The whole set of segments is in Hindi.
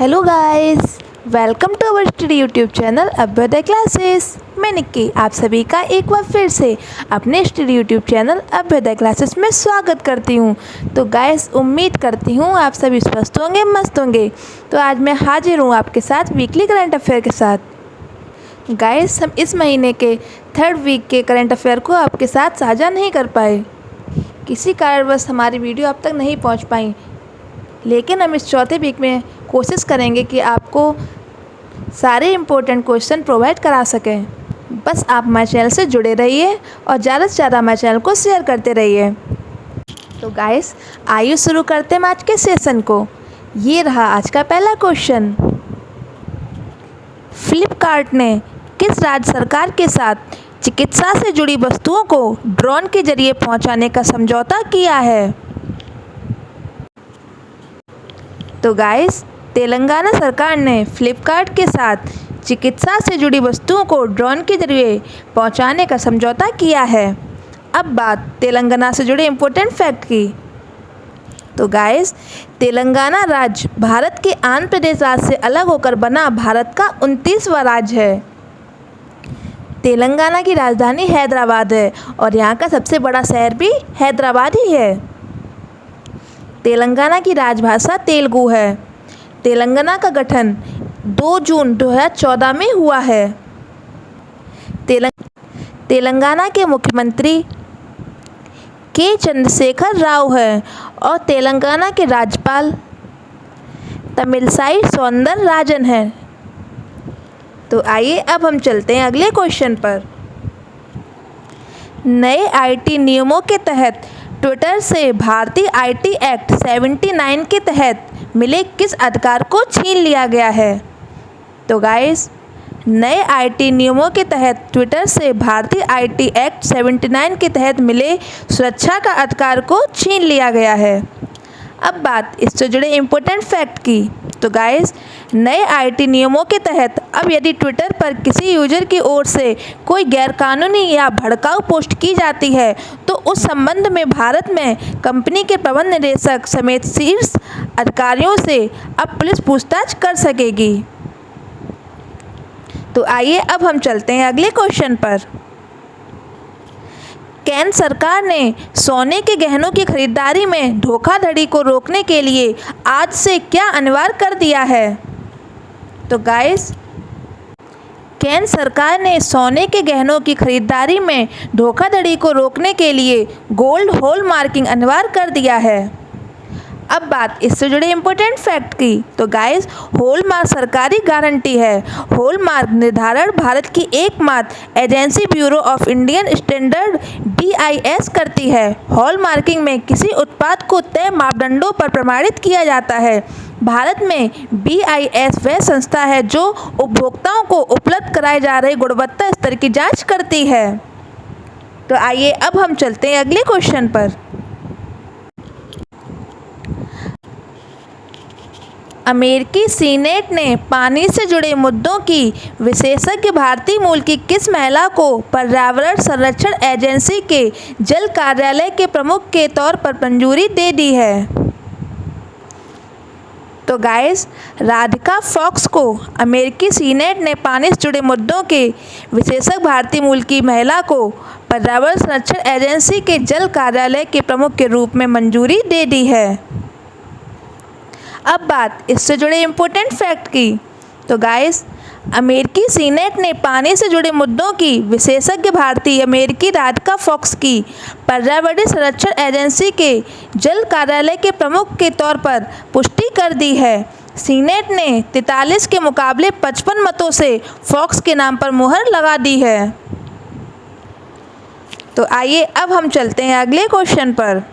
Hello guys, welcome to our study YouTube channel Abhyudaya classes. मैं निक्की आप सभी का एक बार फिर से अपने study YouTube channel Abhyudaya classes में स्वागत करती हूँ। तो गाइस, उम्मीद करती हूँ आप सभी स्वस्थ होंगे, मस्त होंगे। तो आज मैं हाजिर हूँ आपके साथ वीकली करंट अफेयर के साथ। गाइस, हम इस महीने के 3rd वीक के करंट अफेयर को आपके साथ साझा नहीं कर पाए, किसी कारणवश हमारी वीडियो आप तक नहीं पहुँच पाई, लेकिन हम इस 4थे वीक में कोशिश करेंगे कि आपको सारे इम्पोर्टेंट क्वेश्चन प्रोवाइड करा सकें। बस आप हमारे चैनल से जुड़े रहिए और ज़्यादा से ज़्यादा हमारे चैनल को शेयर करते रहिए। तो गाइस, आइए शुरू करते हैं आज के सेशन को। ये रहा आज का पहला क्वेश्चन। फ्लिपकार्ट ने किस राज्य सरकार के साथ चिकित्सा से जुड़ी वस्तुओं को ड्रोन के जरिए पहुंचाने का समझौता किया है? तो गाइस, तेलंगाना सरकार ने फ्लिपकार्ट के साथ चिकित्सा से जुड़ी वस्तुओं को ड्रोन के जरिए पहुंचाने का समझौता किया है। अब बात तेलंगाना से जुड़े इम्पोर्टेंट फैक्ट की। तो गाइस, तेलंगाना राज्य भारत के आंध्र प्रदेश राज्य से अलग होकर बना भारत का 29वां राज्य है। तेलंगाना की राजधानी हैदराबाद है और यहाँ का सबसे बड़ा शहर भी हैदराबाद ही है। तेलंगाना की राजभाषा तेलुगु है। तेलंगाना का गठन 2 जून 2014 में हुआ है। तेलंगाना के मुख्यमंत्री के चंद्रशेखर राव है और तेलंगाना के राज्यपाल तमिलसाई सौंदरराजन हैं। तो आइए अब हम चलते हैं अगले क्वेश्चन पर। नए आईटी नियमों के तहत ट्विटर से भारतीय आईटी एक्ट 79 के तहत मिले किस अधिकार को छीन लिया गया है? तो गाइस, नए आईटी नियमों के तहत ट्विटर से भारतीय आईटी एक्ट 79 के तहत मिले सुरक्षा का अधिकार को छीन लिया गया है। अब बात इससे जुड़े इम्पोर्टेंट फैक्ट की। तो गाइस, नए आईटी नियमों के तहत अब यदि ट्विटर पर किसी यूजर की ओर से कोई गैरकानूनी या भड़काऊ पोस्ट की जाती है तो उस संबंध में भारत में कंपनी के प्रबंध निदेशक समेत शीर्ष अधिकारियों से अब पुलिस पूछताछ कर सकेगी। तो आइए अब हम चलते हैं अगले क्वेश्चन पर। केंद्र सरकार ने सोने के गहनों की खरीदारी में धोखाधड़ी को रोकने के लिए आज से क्या अनिवार्य कर दिया है? तो गाइस, केंद्र सरकार ने सोने के गहनों की खरीदारी में धोखाधड़ी को रोकने के लिए गोल्ड हॉलमार्किंग अनिवार्य कर दिया है। अब बात इससे जुड़े इम्पोर्टेंट फैक्ट की। तो गाइस, हॉलमार्क सरकारी गारंटी है। हॉलमार्क निर्धारण भारत की एकमात्र agency bureau of Indian standard BIS करती है। हॉलमार्किंग में किसी उत्पाद को तय मापदंडों पर प्रमाणित किया जाता है। भारत में BIS वह संस्था है जो उपभोक्ताओं को उपलब्ध कराए जा रहे गुणवत्ता स्तर की जांच करती है। तो आइए अब हम चलते हैं अगले क्वेश्चन पर। अमेरिकी सीनेट ने पानी से जुड़े मुद्दों की विशेषज्ञ भारतीय मूल की किस महिला को पर्यावरण संरक्षण एजेंसी के जल कार्यालय के प्रमुख के तौर पर मंजूरी दे दी है? तो गाइस, राधिका फॉक्स को अमेरिकी सीनेट ने पानी से जुड़े मुद्दों के विशेषज्ञ भारतीय मूल की महिला को पर्यावरण संरक्षण एजेंसी के जल कार्यालय के प्रमुख के रूप में मंजूरी दे दी है। अब बात इससे जुड़े इम्पोर्टेंट फैक्ट की। तो गाइस, अमेरिकी सीनेट ने पानी से जुड़े मुद्दों की विशेषज्ञ भारतीय अमेरिकी राधिका फॉक्स की पर्यावरण संरक्षण एजेंसी के जल कार्यालय के प्रमुख के तौर पर पुष्टि कर दी है। सीनेट ने 43 के मुकाबले 55 मतों से फॉक्स के नाम पर मुहर लगा दी है। तो आइए अब हम चलते हैं अगले क्वेश्चन पर।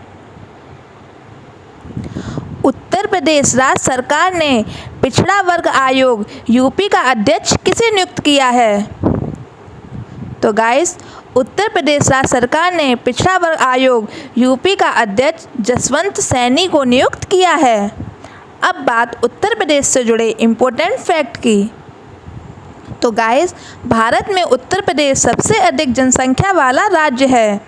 उत्तर प्रदेश राज्य सरकार ने पिछड़ा वर्ग आयोग यूपी का अध्यक्ष किसे नियुक्त किया है? तो गाइस, उत्तर प्रदेश राज्य सरकार ने पिछड़ा वर्ग आयोग यूपी का अध्यक्ष जसवंत सैनी को नियुक्त किया है। अब बात उत्तर प्रदेश से जुड़े इम्पोर्टेंट फैक्ट की। तो गाइस, भारत में उत्तर प्रदेश सबसे अधिक जनसंख्या वाला राज्य है।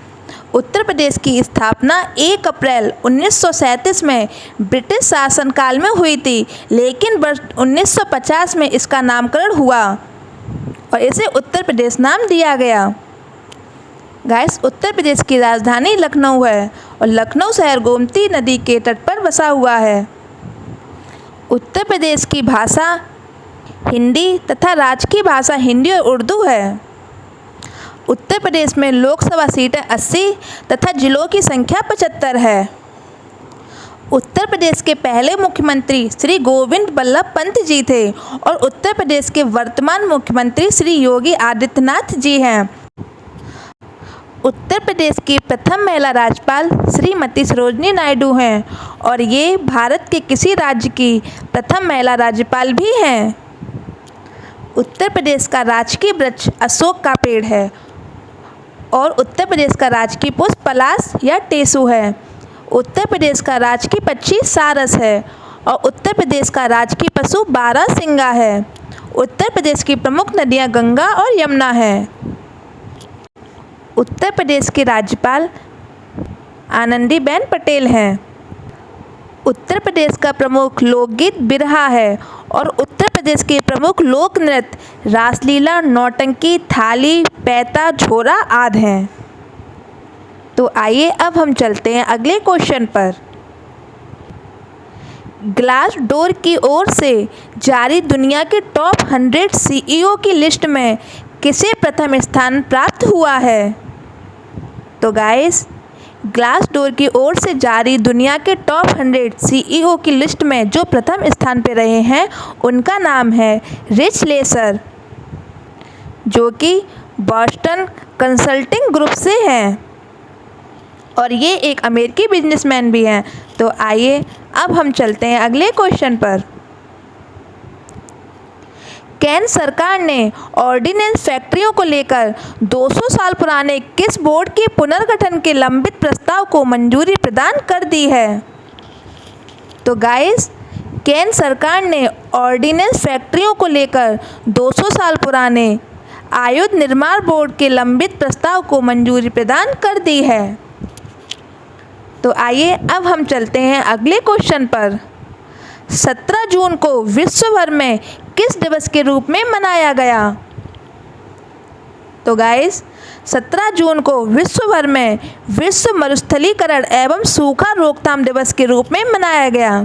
उत्तर प्रदेश की स्थापना 1 अप्रैल 1937 में ब्रिटिश शासनकाल में हुई थी, लेकिन वर्ष 1950 में इसका नामकरण हुआ और इसे उत्तर प्रदेश नाम दिया गया। गाइस, उत्तर प्रदेश की राजधानी लखनऊ है और लखनऊ शहर गोमती नदी के तट पर बसा हुआ है। उत्तर प्रदेश की भाषा हिंदी तथा राजकीय भाषा हिंदी और उर्दू है। उत्तर प्रदेश में लोकसभा सीटें 80 तथा जिलों की संख्या 75 है। उत्तर प्रदेश के पहले मुख्यमंत्री श्री गोविंद बल्लभ पंत जी थे और उत्तर प्रदेश के वर्तमान मुख्यमंत्री श्री योगी आदित्यनाथ जी हैं। उत्तर प्रदेश की प्रथम महिला राज्यपाल श्रीमती सरोजिनी नायडू हैं और ये भारत के किसी राज्य की प्रथम महिला राज्यपाल भी हैं। उत्तर प्रदेश का राजकीय वृक्ष अशोक का पेड़ है और उत्तर प्रदेश का राजकीय पुष्प पलाश या टेसू है। उत्तर प्रदेश का राजकीय पक्षी सारस है और उत्तर प्रदेश का राजकीय पशु बारहसिंगा है। उत्तर प्रदेश की प्रमुख नदियां गंगा और यमुना हैं। उत्तर प्रदेश के राज्यपाल आनंदीबेन पटेल हैं। उत्तर प्रदेश का प्रमुख लोकगीत बिरहा है और उत्तर प्रदेश के प्रमुख लोक नृत्य रासलीला, नौटंकी, थाली, पैता, झोरा आदि हैं। तो आइए अब हम चलते हैं अगले क्वेश्चन पर। ग्लासडोर की ओर से जारी दुनिया के टॉप 100 सीईओ की लिस्ट में किसे प्रथम स्थान प्राप्त हुआ है? तो गाइस, ग्लासडोर की ओर से जारी दुनिया के टॉप 100 सीईओ की लिस्ट में जो प्रथम स्थान पर रहे हैं उनका नाम है रिच लेसर, जो कि बॉस्टन कंसल्टिंग ग्रुप से हैं और ये एक अमेरिकी बिजनेसमैन भी हैं। तो आइए अब हम चलते हैं अगले क्वेश्चन पर। केंद्र सरकार ने ऑर्डिनेंस फैक्ट्रियों को लेकर 200 साल पुराने किस बोर्ड के पुनर्गठन के लंबित प्रस्ताव को मंजूरी प्रदान कर दी है? तो गाइस, केंद्र सरकार ने ऑर्डिनेंस फैक्ट्रियों को लेकर 200 साल पुराने आयुध निर्माण बोर्ड के लंबित प्रस्ताव को मंजूरी प्रदान कर दी है। तो आइए अब हम चलते हैं अगले क्वेश्चन पर। 17 जून को विश्व भर में किस दिवस के रूप में मनाया गया? तो गाइस, 17 जून को विश्व भर में विश्व मरुस्थलीकरण एवं सूखा रोकथाम दिवस के रूप में मनाया गया।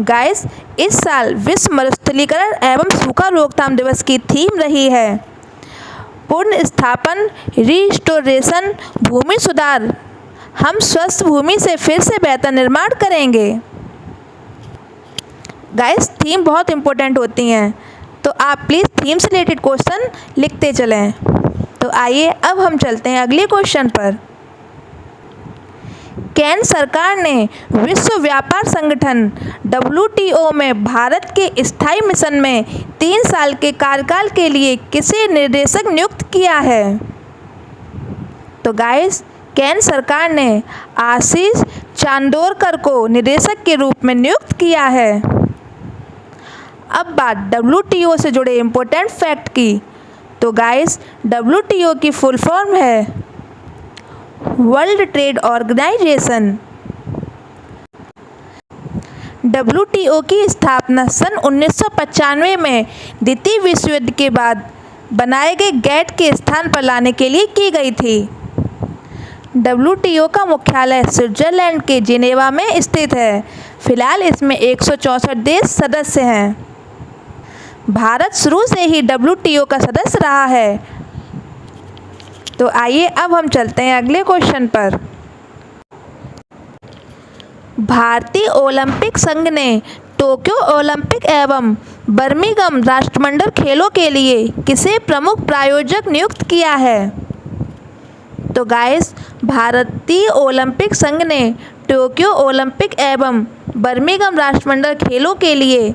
गाइस, इस साल विश्व मरुस्थलीकरण एवं सूखा रोकथाम दिवस की थीम रही है पुनर्स्थापन, रिस्टोरेशन, भूमि सुधार, हम स्वस्थ भूमि से फिर से बेहतर निर्माण करेंगे। गाइस, थीम बहुत इंपॉर्टेंट होती हैं, तो आप प्लीज़ थीम से रिलेटेड क्वेश्चन लिखते चलें। तो आइए अब हम चलते हैं अगले क्वेश्चन पर। केंद्र सरकार ने विश्व व्यापार संगठन WTO में भारत के स्थायी मिशन में 3 साल के कार्यकाल के लिए किसे निर्देशक नियुक्त किया है? तो गाइस, केंद्र सरकार ने आशीष चांदोरकर को निदेशक के रूप में नियुक्त किया है। अब बात WTO से जुड़े इम्पोर्टेंट फैक्ट की। तो गाइस, WTO की फुल फॉर्म है वर्ल्ड ट्रेड ऑर्गेनाइजेशन। WTO की स्थापना सन 1995 में द्वितीय विश्व युद्ध के बाद बनाए गए गेट के स्थान पर लाने के लिए की गई थी। WTO का मुख्यालय स्विट्जरलैंड के जिनेवा में स्थित है। फिलहाल इसमें 164 देश सदस्य हैं। भारत शुरू से ही WTO का सदस्य रहा है। तो आइए अब हम चलते हैं अगले क्वेश्चन पर। भारतीय ओलंपिक संघ ने टोक्यो ओलंपिक एवं बर्मिंघम राष्ट्रमंडल खेलों के लिए किसे प्रमुख प्रायोजक नियुक्त किया है? तो गाइस, भारतीय ओलंपिक संघ ने टोक्यो ओलंपिक एवं बर्मिंघम राष्ट्रमंडल खेलों के लिए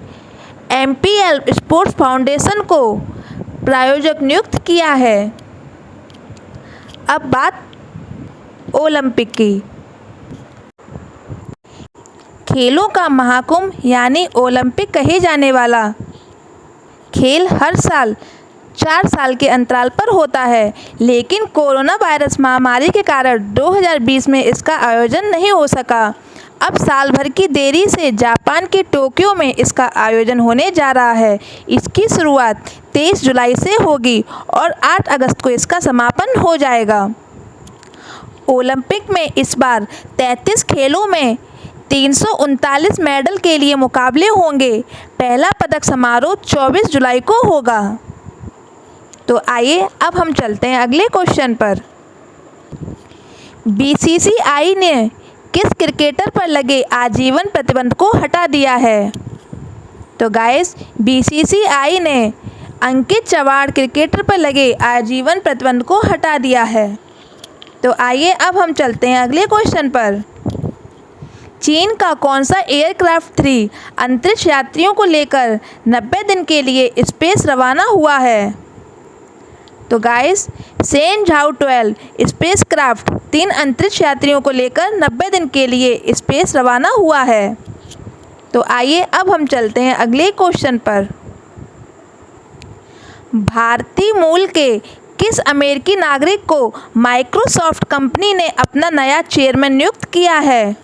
MPL स्पोर्ट्स फाउंडेशन को प्रायोजक नियुक्त किया है। अब बात ओलंपिक की। खेलों का महाकुंभ यानी ओलंपिक कहे जाने वाला खेल हर साल 4 साल के अंतराल पर होता है, लेकिन कोरोना वायरस महामारी के कारण 2020 में इसका आयोजन नहीं हो सका। अब साल भर की देरी से जापान के टोक्यो में इसका आयोजन होने जा रहा है। इसकी शुरुआत 23 जुलाई से होगी और 8 अगस्त को इसका समापन हो जाएगा। ओलंपिक में इस बार 33 खेलों में 339 मेडल के लिए मुकाबले होंगे। पहला पदक समारोह 24 जुलाई को होगा। तो आइए अब हम चलते हैं अगले क्वेश्चन पर। बीसीसीआई ने किस क्रिकेटर पर लगे आजीवन प्रतिबंध को हटा दिया है? तो गाइस, बीसीसीआई ने अंकित चव्हाण क्रिकेटर पर लगे आजीवन प्रतिबंध को हटा दिया है। तो आइए अब हम चलते हैं अगले क्वेश्चन पर। चीन का कौन सा एयरक्राफ्ट 3 अंतरिक्ष यात्रियों को लेकर 90 दिन के लिए स्पेस रवाना हुआ है? तो गाइस, शेनझाओ 12 स्पेसक्राफ्ट 3 अंतरिक्ष यात्रियों को लेकर 90 दिन के लिए स्पेस रवाना हुआ है। तो आइए अब हम चलते हैं अगले क्वेश्चन पर। भारतीय मूल के किस अमेरिकी नागरिक को माइक्रोसॉफ्ट कंपनी ने अपना नया चेयरमैन नियुक्त किया है?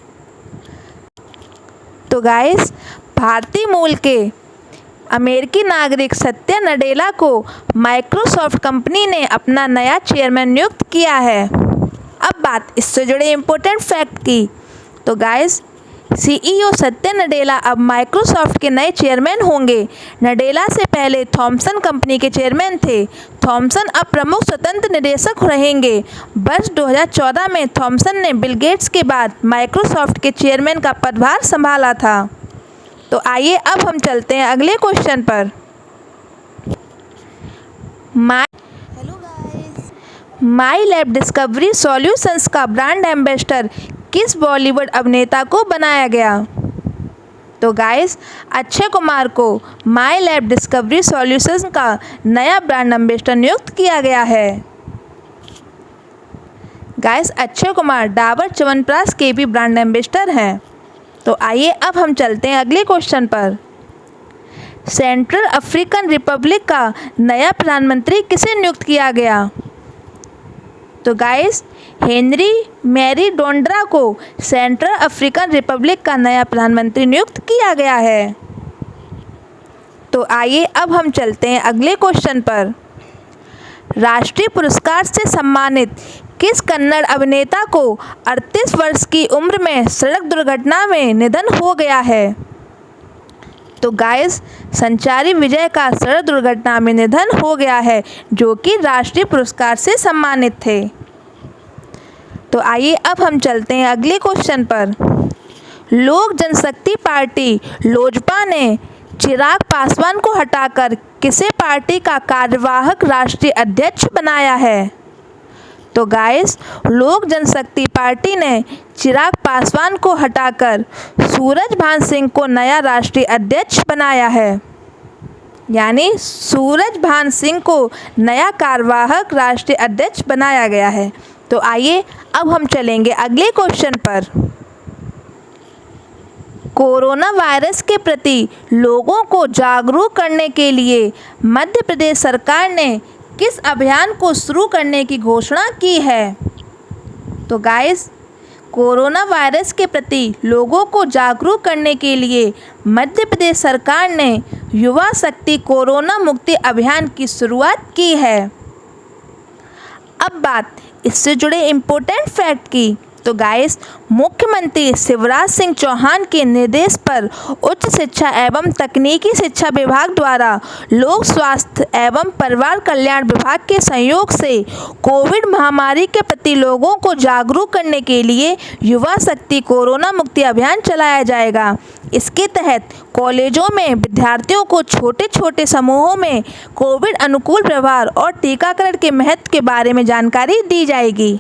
तो गाइस, भारतीय मूल के अमेरिकी नागरिक सत्या नडेला को माइक्रोसॉफ्ट कंपनी ने अपना नया चेयरमैन नियुक्त किया है। अब बात इससे जुड़े इम्पोर्टेंट फैक्ट की। तो गाइस, सीईओ सत्या नडेला अब माइक्रोसॉफ्ट के नए चेयरमैन होंगे। नडेला से पहले थॉमसन कंपनी के चेयरमैन थे। थॉमसन अब प्रमुख स्वतंत्र निदेशक रहेंगे। वर्ष 2014 में थॉमसन ने बिल गेट्स के बाद माइक्रोसॉफ्ट के चेयरमैन का पदभार संभाला था। तो आइए अब हम चलते हैं अगले क्वेश्चन पर। माई लैब डिस्कवरी सॉल्यूशंस का ब्रांड एम्बेसडर किस बॉलीवुड अभिनेता को बनाया गया? तो गाइस, अक्षय कुमार को माई लैब डिस्कवरी सॉल्यूशंस का नया ब्रांड एम्बेसडर नियुक्त किया गया है। गाइस, अक्षय कुमार डाबर च्यवनप्राश के भी ब्रांड एम्बेसडर हैं। तो आइए अब हम चलते हैं अगले क्वेश्चन पर। सेंट्रल अफ्रीकन रिपब्लिक का नया प्रधानमंत्री किसे नियुक्त किया गया? तो गाइस, हेनरी मैरी डोंड्रा को सेंट्रल अफ्रीकन रिपब्लिक का नया प्रधानमंत्री नियुक्त किया गया है। तो आइए अब हम चलते हैं अगले क्वेश्चन पर। राष्ट्रीय पुरस्कार से सम्मानित किस कन्नड़ अभिनेता को 38 वर्ष की उम्र में सड़क दुर्घटना में निधन हो गया है? तो गाइस, संचारी विजय का सड़क दुर्घटना में निधन हो गया है, जो कि राष्ट्रीय पुरस्कार से सम्मानित थे। तो आइए अब हम चलते हैं अगले क्वेश्चन पर। लोक जनशक्ति पार्टी लोजपा ने चिराग पासवान को हटाकर किसे पार्टी का कार्यवाहक राष्ट्रीय अध्यक्ष बनाया है? तो गाइस, लोक जनशक्ति पार्टी ने चिराग पासवान को हटाकर सूरजभान सिंह को नया राष्ट्रीय अध्यक्ष बनाया है। यानी सूरजभान सिंह को नया कार्यवाहक राष्ट्रीय अध्यक्ष बनाया गया है। तो आइए अब हम चलेंगे अगले क्वेश्चन पर। कोरोना वायरस के प्रति लोगों को जागरूक करने के लिए मध्य प्रदेश सरकार ने किस अभियान को शुरू करने की घोषणा की है? तो गाइस, कोरोना वायरस के प्रति लोगों को जागरूक करने के लिए मध्य प्रदेश सरकार ने युवा शक्ति कोरोना मुक्ति अभियान की शुरुआत की है। अब बात इससे जुड़े इम्पोर्टेंट फैक्ट की। तो गाइस, मुख्यमंत्री शिवराज सिंह चौहान के निर्देश पर उच्च शिक्षा एवं तकनीकी शिक्षा विभाग द्वारा लोक स्वास्थ्य एवं परिवार कल्याण विभाग के सहयोग से कोविड महामारी के प्रति लोगों को जागरूक करने के लिए युवा शक्ति कोरोना मुक्ति अभियान चलाया जाएगा। इसके तहत कॉलेजों में विद्यार्थियों को छोटे छोटे समूहों में कोविड अनुकूल व्यवहार और टीकाकरण के महत्व के बारे में जानकारी दी जाएगी।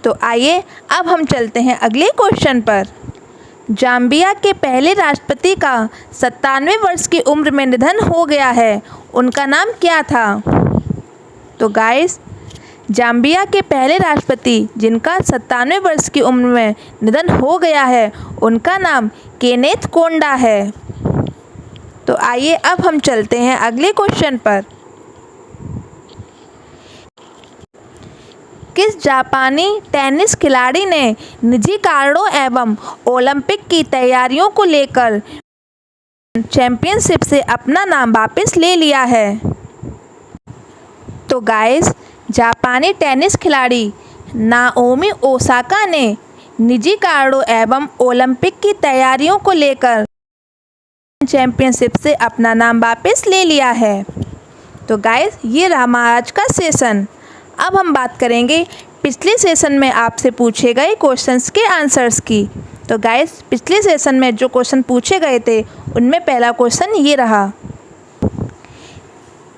तो आइए अब हम चलते हैं अगले क्वेश्चन पर। जाम्बिया के पहले राष्ट्रपति का 97 वर्ष की उम्र में निधन हो गया है। उनका नाम क्या था? तो गाइस, जाम्बिया के पहले राष्ट्रपति जिनका 97 वर्ष की उम्र में निधन हो गया है, उनका नाम केनेथ कोंडा है। तो आइए अब हम चलते हैं अगले क्वेश्चन पर। किस जापानी टेनिस खिलाड़ी ने निजी कारणों एवं ओलंपिक की तैयारियों को लेकर चैंपियनशिप से अपना नाम वापस ले लिया है? तो गाइस, जापानी टेनिस खिलाड़ी नाओमी ओसाका ने निजी कारणों एवं ओलंपिक की तैयारियों को लेकर चैंपियनशिप से अपना नाम वापस ले लिया है। तो गाइस, ये रहा हमारा आज का सेशन। अब हम बात करेंगे पिछले सेशन में आपसे पूछे गए क्वेश्चंस के आंसर्स की। तो गाइस, पिछले सेशन में जो क्वेश्चन पूछे गए थे उनमें पहला क्वेश्चन ये रहा,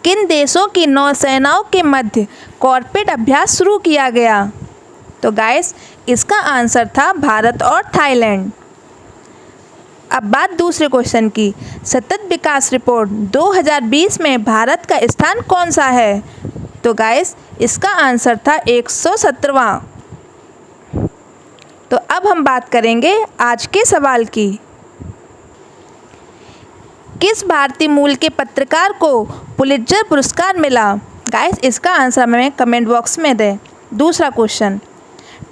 किन देशों की नौसेनाओं के मध्य कॉर्पेट अभ्यास शुरू किया गया? तो गाइस, इसका आंसर था भारत और थाईलैंड। अब बात दूसरे क्वेश्चन की, सतत विकास रिपोर्ट 2020 में भारत का स्थान कौन सा है? तो गाइस, इसका आंसर था 117वां। तो अब हम बात करेंगे आज के सवाल की, किस भारतीय मूल के पत्रकार को पुलित्जर पुरस्कार मिला? गाइस, इसका आंसर हमें कमेंट बॉक्स में दें। दूसरा क्वेश्चन,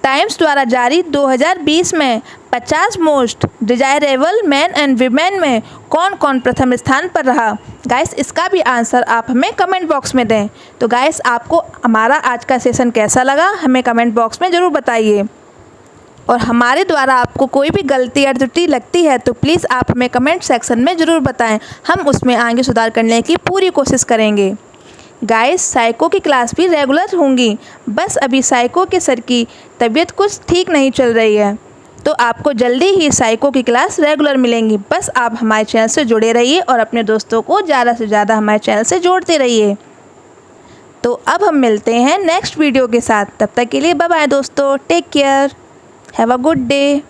टाइम्स द्वारा जारी 2020 में 50 most desirable man and women में कौन कौन प्रथम स्थान पर रहा? गाइस, इसका भी आंसर आप हमें कमेंट बॉक्स में दें। तो गाइस, आपको हमारा आज का सेशन कैसा लगा हमें कमेंट बॉक्स में ज़रूर बताइए, और हमारे द्वारा आपको कोई भी गलती या त्रुटि लगती है तो प्लीज़ आप हमें कमेंट सेक्शन में ज़रूर बताएं, हम उसमें आगे सुधार करने की पूरी कोशिश करेंगे। गाइस, साइको की क्लास भी रेगुलर होंगी, बस अभी साइको के सर की तबीयत कुछ ठीक नहीं चल रही है, तो आपको जल्दी ही साइको की क्लास रेगुलर मिलेंगी। बस आप हमारे चैनल से जुड़े रहिए और अपने दोस्तों को ज़्यादा से ज़्यादा हमारे चैनल से जोड़ते रहिए। तो अब हम मिलते हैं नेक्स्ट वीडियो के साथ, तब तक के लिए बाय बाय दोस्तों, take care, have a good day.